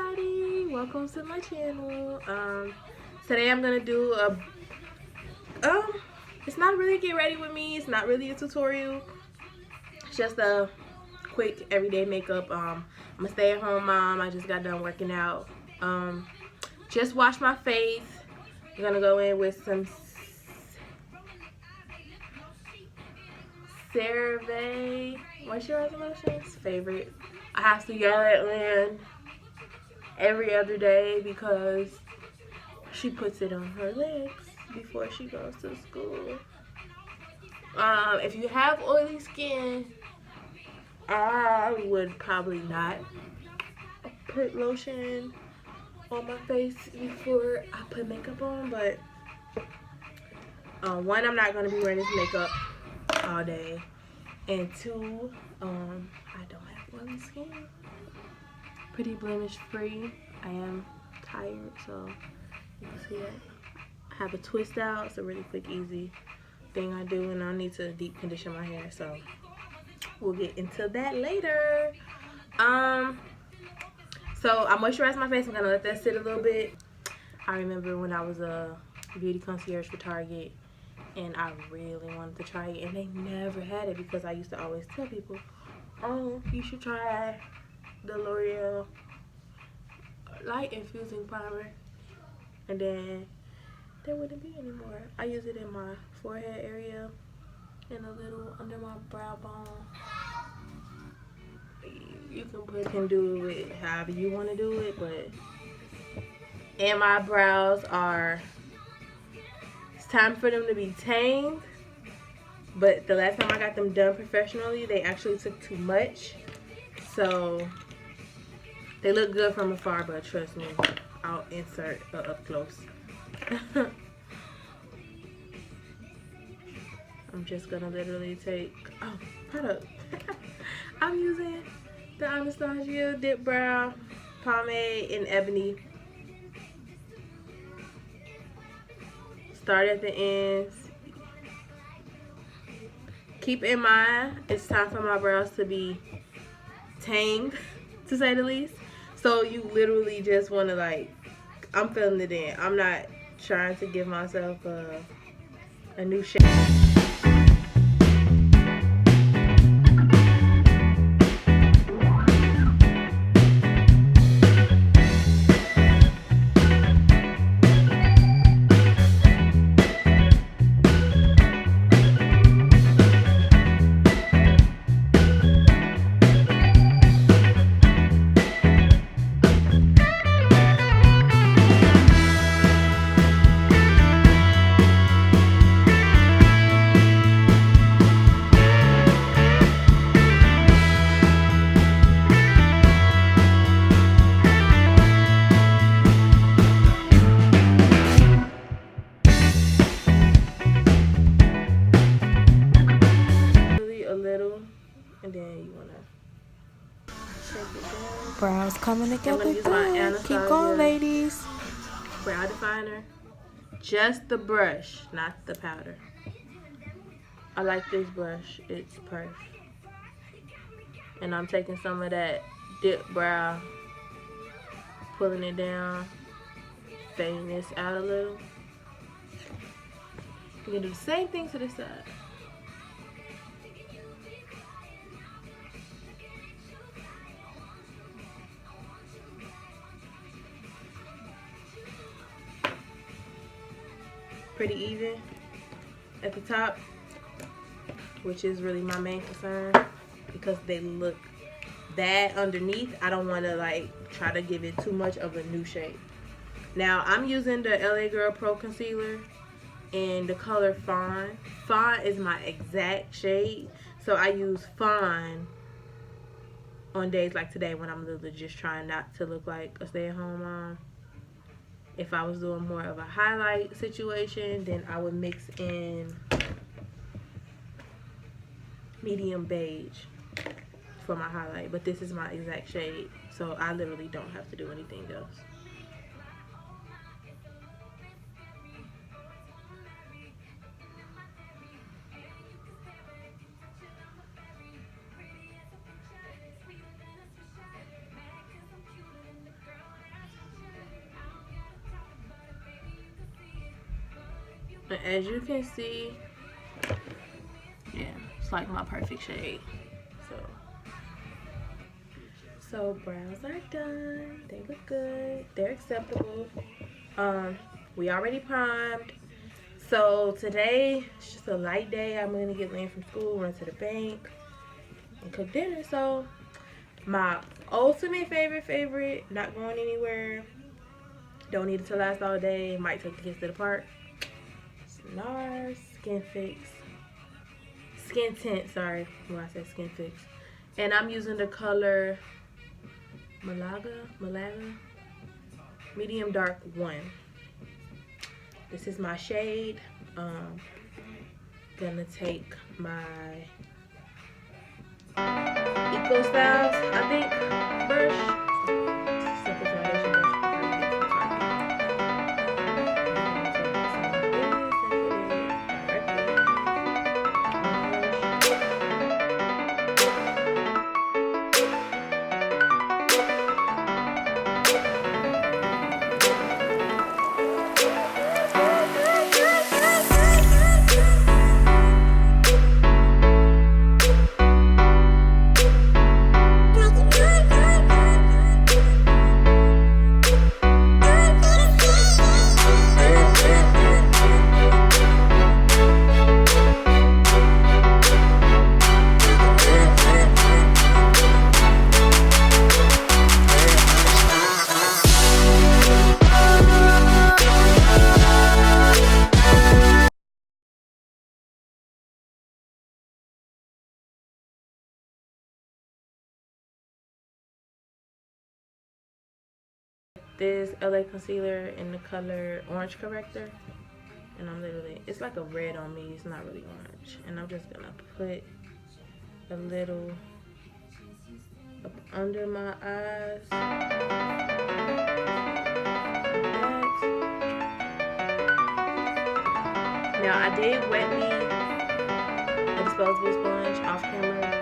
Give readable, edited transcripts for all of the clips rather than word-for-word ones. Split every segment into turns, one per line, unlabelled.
everybody, welcome to my channel. Today I'm gonna do a it's not really get ready with me, it's not really a tutorial, it's just a quick everyday makeup. I'm a stay-at-home mom. I just got done working out. Just washed my face. I'm gonna go in with some CeraVe moisturizing lotions. Favorite. I have to yell at Lynn every other day because she puts it on her legs before she goes to school. If you have oily skin, I would probably not put lotion on my face before I put makeup on, but one, I'm not going to be wearing this makeup all day, and two, I don't have oily skin. Pretty blemish free. I am tired, so you can see that. I have a twist out. It's a really quick, easy thing I do, and I need to deep condition my hair, so we'll get into that later. So I moisturize my face. I'm gonna let that sit a little bit. I remember when I was a beauty concierge for Target, and I really wanted to try it, and they never had it because I used to always tell people, oh, you should try the L'Oreal light infusing primer, and then there wouldn't be anymore. I use it in my forehead area and a little under my brow bone. You can do it however you want to do it, but and my brows are, it's time for them to be tamed. But the last time I got them done professionally, they actually took too much. So they look good from afar, but trust me, I'll insert up close. I'm just gonna literally take, oh, hold up. I'm using the Anastasia Dip Brow Pomade in Ebony. Start at the ends. Keep in mind, it's time for my brows to be tamed, to say the least. So you literally just want to, like, I'm filling it in. I'm not trying to give myself a new shape. And then you want to shake it down.
Brows coming together
use my
good.
Anastasia
Keep going, ladies.
brow definer. Just the brush, not the powder. I like this brush. It's perfect. And I'm taking some of that dip brow, pulling it down, fading this out a little. You're going to do the same thing to this side. Pretty even at the top, which is really my main concern because they look bad underneath. I don't want to like try to give it too much of a new shape. Now I'm using the LA Girl Pro Concealer in the color Fawn. Fawn is my exact shade, so I use Fawn on days like today when I'm literally just trying not to look like a stay-at-home mom. If I was doing more of a highlight situation, then I would mix in medium beige for my highlight. But this is my exact shade, so I literally don't have to do anything else. And as you can see, yeah, it's like my perfect shade. So brows are done. They look good. They're acceptable. We already primed. So today it's just a light day. I'm gonna get Lynn from school, run to the bank, and cook dinner. So my ultimate favorite, not going anywhere. Don't need it to last all day. Might take the kids to the park. Nars Skin Tint. Sorry, when I said Skin Fix. And I'm using the color Malaga, medium dark 1. This is my shade. Gonna take my Eco Styles, I think, brush. Simple foundation brush. This LA concealer in the color Orange Corrector, and it's like a red on me, it's not really orange, and I'm just gonna put a little up under my eyes like that. Now I did wet me a disposable sponge off camera.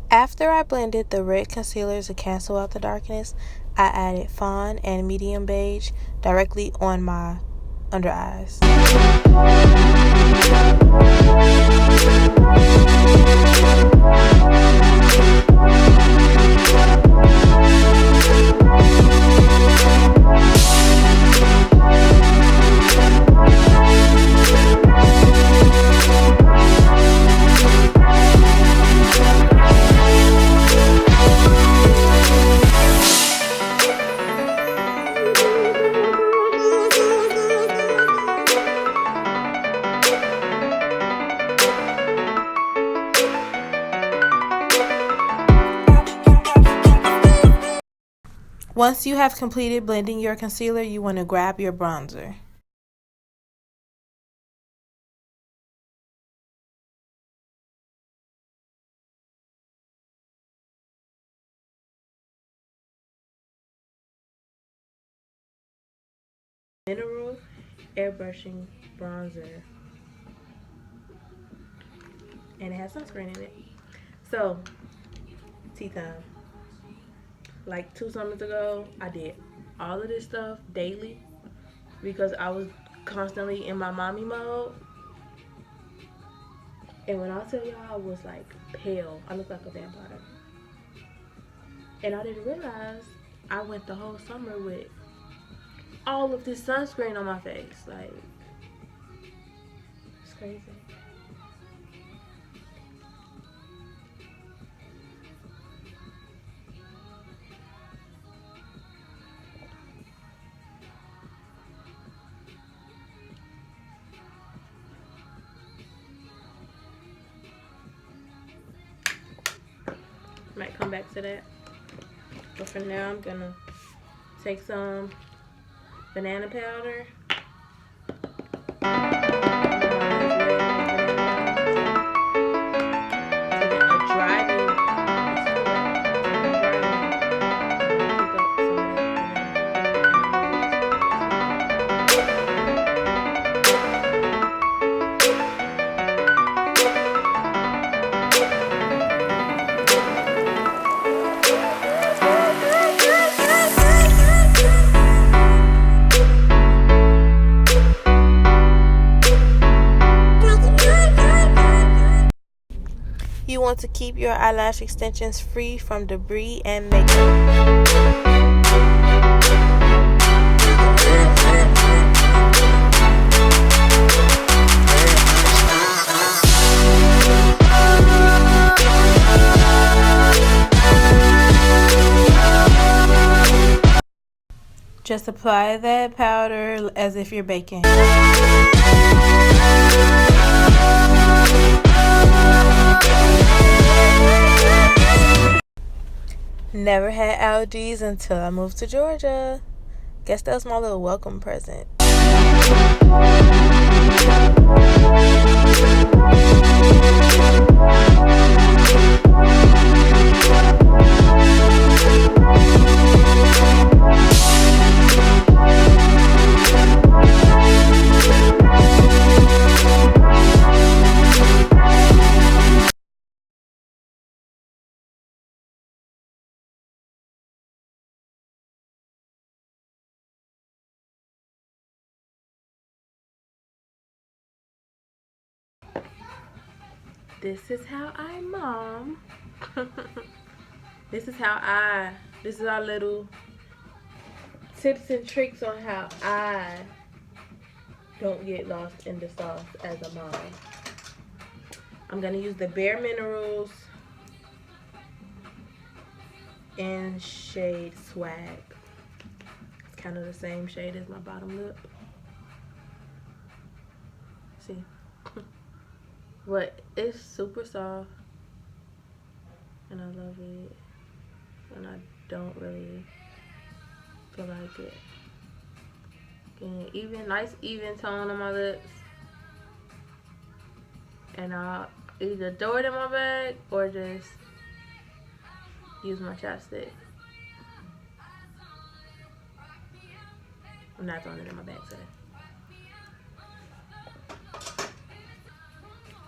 After I blended the red concealers to cancel out the darkness, I added fawn and medium beige directly on my under eyes. Once you have completed blending your concealer, you want to grab your bronzer.
Mineral airbrushing bronzer, and it has sunscreen in it. So, tea time. Like 2 summers ago, I did all of this stuff daily because I was constantly in my mommy mode. And when I tell y'all, I was like pale. I looked like a vampire. And I didn't realize I went the whole summer with all of this sunscreen on my face. Like, it's crazy. Might come back to that. But for now, I'm gonna take some banana powder.
want to keep your eyelash extensions free from debris and makeup. Just apply that powder as if you're baking. Never had allergies until I moved to Georgia. Guess that was my little welcome present.
This is how I mom. This is our little tips and tricks on how I don't get lost in the sauce as a mom. I'm gonna use the Bare Minerals in shade Swag. It's kind of the same shade as my bottom lip. See? But it's super soft and I love it, and I don't really feel like it. Getting nice even tone on my lips, and I'll either throw it in my bag or just use my chapstick. I'm not throwing it in my bag today.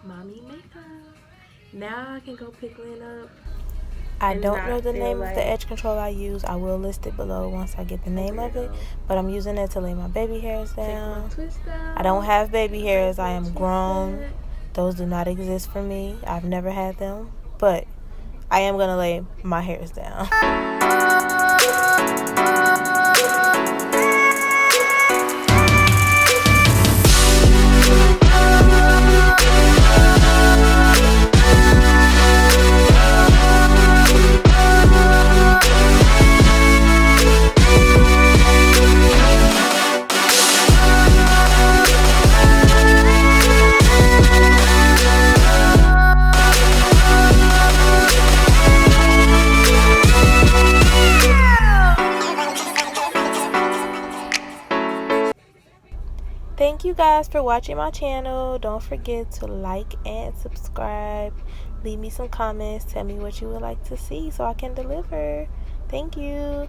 Mommy makeup. Now I can go pick Lynn up.
I don't know the name of the edge control I use. I will list it below once I get the name of it. But I'm using it to lay my baby hairs down. I don't have baby hairs. I am grown. Those do not exist for me. I've never had them. But I am going to lay my hairs down. Thank you guys for watching my channel. Don't forget to like and subscribe. Leave me some comments. Tell me what you would like to see so I can deliver. Thank you.